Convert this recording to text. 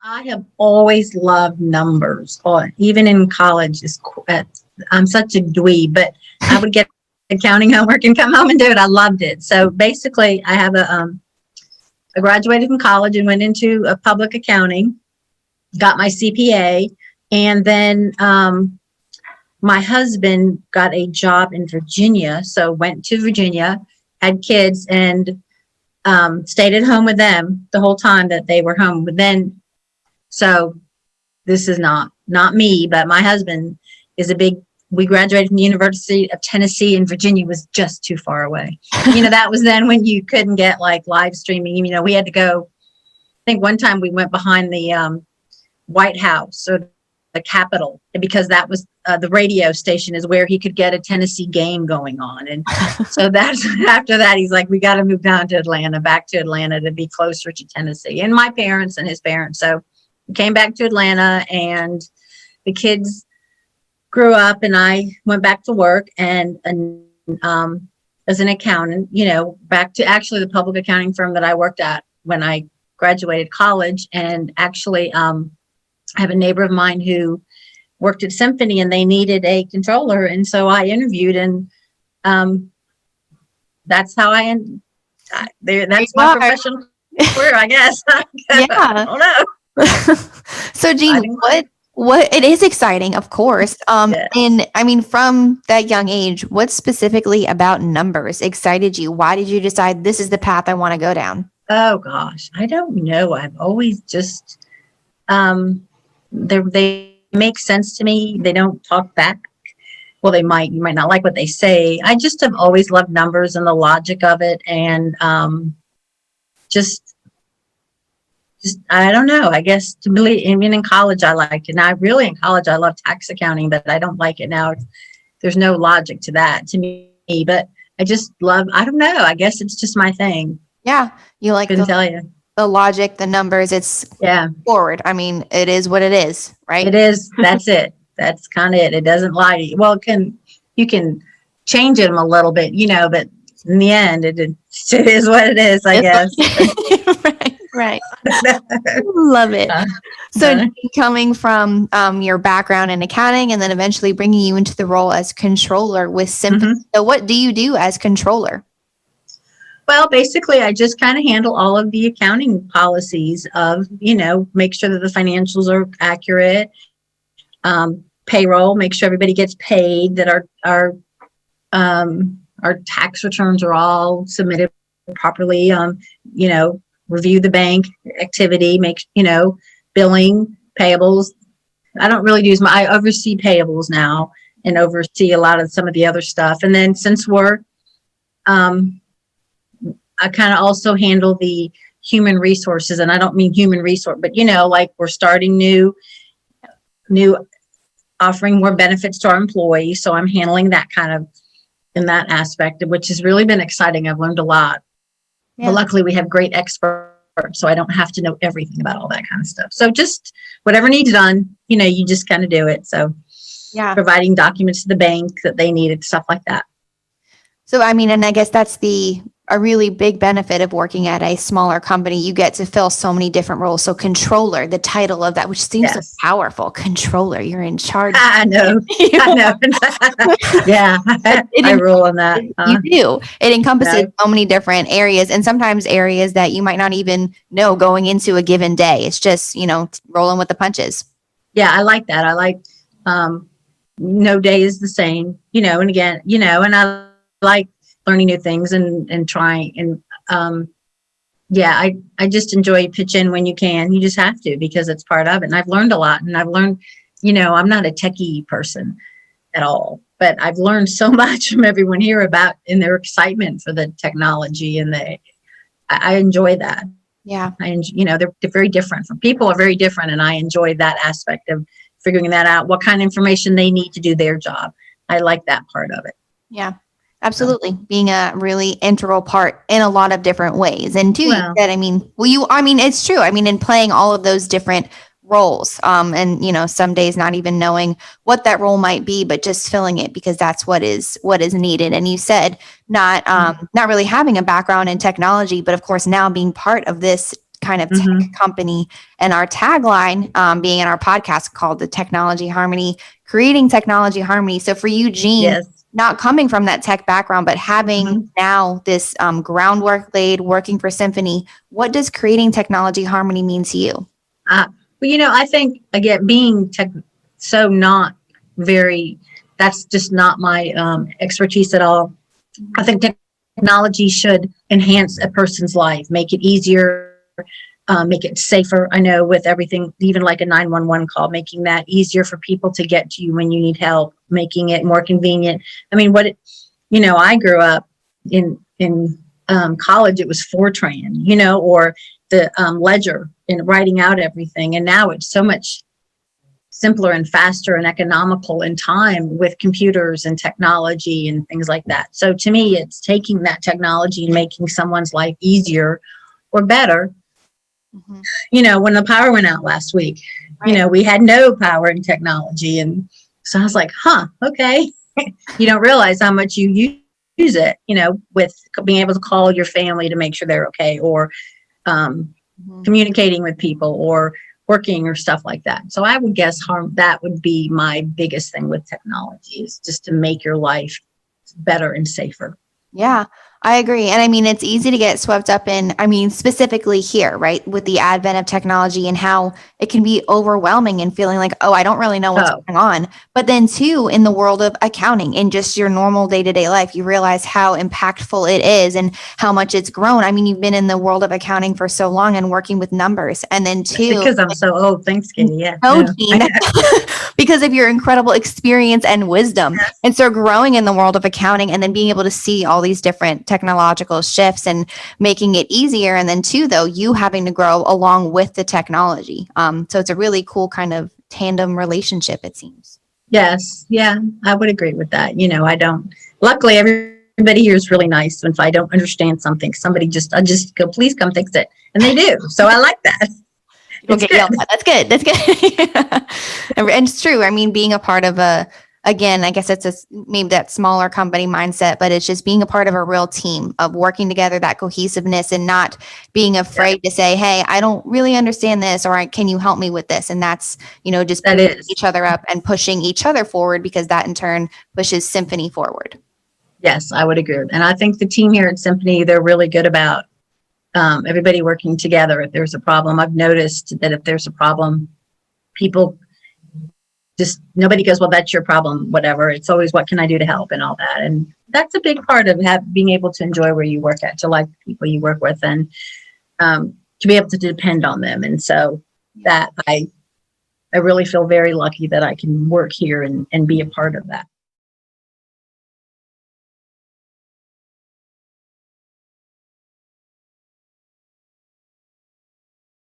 I have always loved numbers, or even in college. I'm such a dweeb, but I would get accounting homework and come home and do it. I loved it. So basically, I graduated from college and went into public accounting, got my CPA, and then my husband got a job in Virginia. So went to Virginia, had kids, and stayed at home with them the whole time that they were home. But then, so this is not me, but my husband is we graduated from the University of Tennessee, and Virginia was just too far away. That was then when you couldn't get like live streaming. We had to go, I think one time we went behind the White House or the Capitol, because that was the radio station is where he could get a Tennessee game going on. And so that's after that, he's like, we got to move back to Atlanta to be closer to Tennessee and my parents and his parents. So we came back to Atlanta, and the kids grew up, and I went back to work and as an accountant, back to actually the public accounting firm that I worked at when I graduated college. And actually, I have a neighbor of mine who worked at Symphony, and they needed a controller. And so I interviewed, and that's how that's my professional career, I guess. Yeah. I don't know. So Jean, what it is exciting, of course. Yes. And I mean, from that young age, what specifically about numbers excited you? Why did you decide this is the path I want to go down? Oh gosh, I don't know. I've always just, they make sense to me. They don't talk back. Well, you might not like what they say. I just have always loved numbers and the logic of it. And, just I don't know. I guess even in college, I liked it. Now, in college, I love tax accounting, but I don't like it now. There's no logic to that to me. But I just I don't know. I guess it's just my thing. Yeah, you like Couldn't tell you. The logic, the numbers. It's forward. I mean, it is what it is, right? It is. That's it. That's kind of it. It doesn't lie to you. Well, you can change them a little bit, but in the end, it is what it is, I guess. Right. Love it. So coming from your background in accounting, and then eventually bringing you into the role as controller with Symphony. Mm-hmm. So what do you do as controller? Well, basically, I just kind of handle all of the accounting policies of, make sure that the financials are accurate, payroll, make sure everybody gets paid, that our tax returns are all submitted properly, review the bank activity, billing, payables. I don't really I oversee payables now and oversee some of the other stuff. And then since I kind of also handle the human resources, and I don't mean human resource, but like we're starting new offering more benefits to our employees. So I'm handling that kind of in that aspect, which has really been exciting. I've learned a lot. Yeah. But luckily we have great experts, so I don't have to know everything about all that kind of stuff. So just whatever needs done, you just kind of do it. So providing documents to the bank that they needed, stuff like that. So, I mean, and I guess that's a really big benefit of working at a smaller company. You get to fill so many different roles. So controller, the title of that, which seems so powerful. Controller, you're in charge. I know. Yeah, I rule on that. You do. It encompasses so many different areas, and sometimes areas that you might not even know going into a given day. It's just, rolling with the punches. Yeah, I like that. I like no day is the same, and again, and I like learning new things and trying. And I just enjoy pitching when you can. You just have to, because it's part of it. And I've learned a lot. And I've learned, I'm not a techie person at all, but I've learned so much from everyone here about in their excitement for the technology, and I enjoy that. Yeah. They're very different. People are very different, and I enjoy that aspect of figuring that out, what kind of information they need to do their job. I like that part of it. Yeah. Absolutely. Being a really integral part in a lot of different ways. And too, you said, it's true. In playing all of those different roles, and, some days not even knowing what that role might be, but just filling it because that's what is needed. And you said not really having a background in technology, but of course now being part of this kind of tech company. And our tagline, being in our podcast called The Technology Harmony, creating technology harmony. So for you, Jean, Yes. not coming from that tech background, but having now this groundwork laid, working for Symphony, what does creating technology harmony mean to you? Well, I think, again, being so not very, that's just not my expertise at all. I think technology should enhance a person's life, make it easier, make it safer. I know with everything, even like a 911 call, making that easier for people to get to you when you need help, making it more convenient. I mean, I grew up in college, it was Fortran, or the ledger and writing out everything. And now it's so much simpler and faster and economical in time with computers and technology and things like that. So to me, it's taking that technology and making someone's life easier or better. When the power went out last week, we had no power in technology. And so I was like, okay. You don't realize how much you use it, with being able to call your family to make sure they're okay, or communicating with people, or working, or stuff like that. So I would guess that would be my biggest thing with technology, is just to make your life better and safer. Yeah, I agree. And I mean, it's easy to get swept up in, specifically here, right? With the advent of technology and how it can be overwhelming and feeling like, I don't really know what's going on. But then too, in the world of accounting and just your normal day-to-day life, you realize how impactful it is and how much it's grown. I mean, you've been in the world of accounting for so long and working with numbers. And then too, because I'm so old. Thanks, Katie. Yeah. Because of your incredible experience and wisdom. Yes. And so growing in the world of accounting and then being able to see all these different technological shifts and making it easier. And then too, though, you having to grow along with the technology. So it's a really cool kind of tandem relationship, it seems. Yes. Yeah, I would agree with that. Luckily, everybody here is really nice. And if I don't understand something, I just go, please come fix it. And they do. So I like that. You'll get yelled at. That's good. That's good. And it's true. I mean, being a part of again, I guess it's maybe that smaller company mindset, but it's just being a part of a real team of working together, that cohesiveness, and not being afraid to say, hey, I don't really understand this, or can you help me with this? And that's, just pulling each other up and pushing each other forward, because that in turn pushes Symphony forward. Yes, I would agree. And I think the team here at Symphony, they're really good about everybody working together. If there's a problem, I've noticed that if there's a problem, people just, nobody goes, well, that's your problem, whatever. It's always, what can I do to help, and all that. And that's a big part of being able to enjoy where you work at, to like the people you work with, and to be able to depend on them. And so that I really feel very lucky that I can work here and be a part of that.